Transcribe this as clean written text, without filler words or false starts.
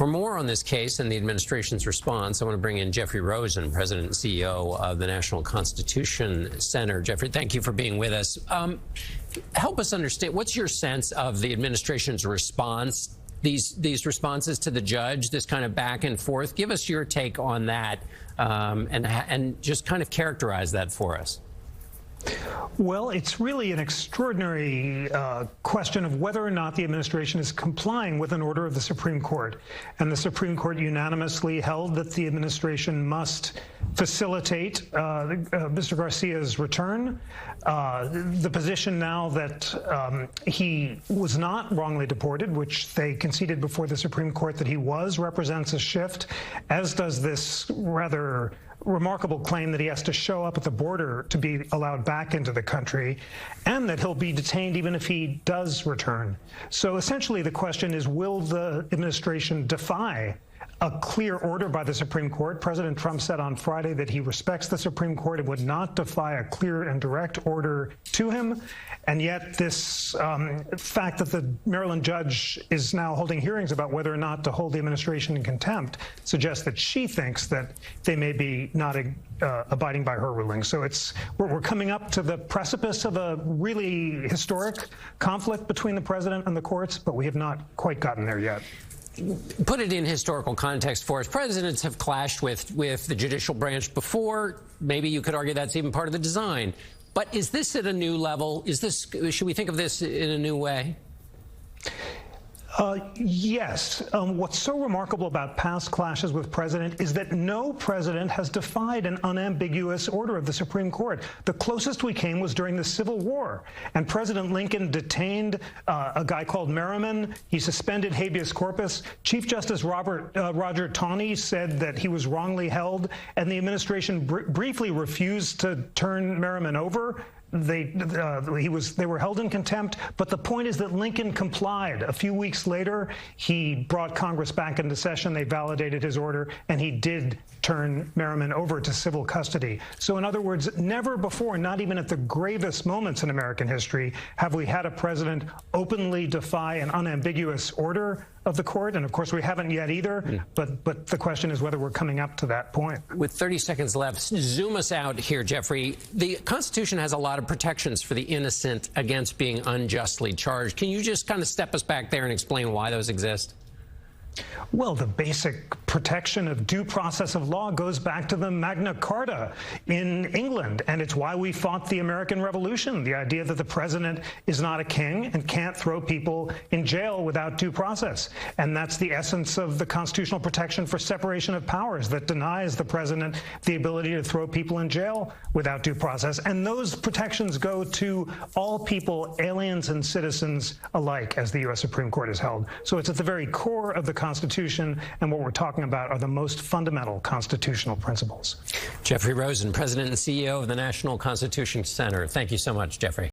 For more on this case and the administration's response, I want to bring in Jeffrey Rosen, President and CEO of the National Constitution Center. Jeffrey, thank you for being with us. Help us understand, what's your sense of the administration's response, these responses to the judge, this kind of back and forth? Give us your take on that and just kind of characterize that for us. Well, it's really an extraordinary question of whether or not the administration is complying with an order of the Supreme Court. And the Supreme Court unanimously held that the administration must facilitate Mr. Garcia's return. The position now that he was not wrongly deported, which they conceded before the Supreme Court that he was, represents a shift, as does this rather remarkable claim that he has to show up at the border to be allowed back into the country, and that he'll be detained even if he does return. So essentially the question is, will the administration defy a clear order by the Supreme Court? President Trump said on Friday that he respects the Supreme Court and would not defy a clear and direct order to him. And yet this fact that the Maryland judge is now holding hearings about whether or not to hold the administration in contempt suggests that she thinks that they may be not abiding by her ruling. So we're coming up to the precipice of a really historic conflict between the president and the courts, but we have not quite gotten there yet. Put it in historical context for us. Presidents have clashed with the judicial branch before. Maybe you could argue that's even part of the design. But is this at a new level? Should we think of this in a new way? Yes. What's so remarkable about past clashes with president is that no president has defied an unambiguous order of the Supreme Court. The closest we came was during the Civil War, and President Lincoln detained a guy called Merriman. He suspended habeas corpus. Chief Justice Roger Taney said that he was wrongly held, and the administration briefly refused to turn Merriman over. They were held in contempt, but the point is that Lincoln complied. A few weeks later, he brought Congress back into session. They validated his order, and he did turn Merriman over to civil custody. So in other words, never before, not even at the gravest moments in American history, have we had a president openly defy an unambiguous order of the court. And of course, we haven't yet either. But the question is whether we're coming up to that point. With 30 seconds left, zoom us out here, Jeffrey. The Constitution has a lot of protections for the innocent against being unjustly charged. Can you just kind of step us back there and explain why those exist? Well, the basic protection of due process of law goes back to the Magna Carta in England, and it's why we fought the American Revolution, the idea that the president is not a king and can't throw people in jail without due process. And that's the essence of the constitutional protection for separation of powers that denies the president the ability to throw people in jail without due process. And those protections go to all people, aliens and citizens alike, as the U.S. Supreme Court has held. So it's at the very core of the Constitution, and what we're talking about are the most fundamental constitutional principles. Jeffrey Rosen, President and CEO of the National Constitution Center. Thank you so much, Jeffrey.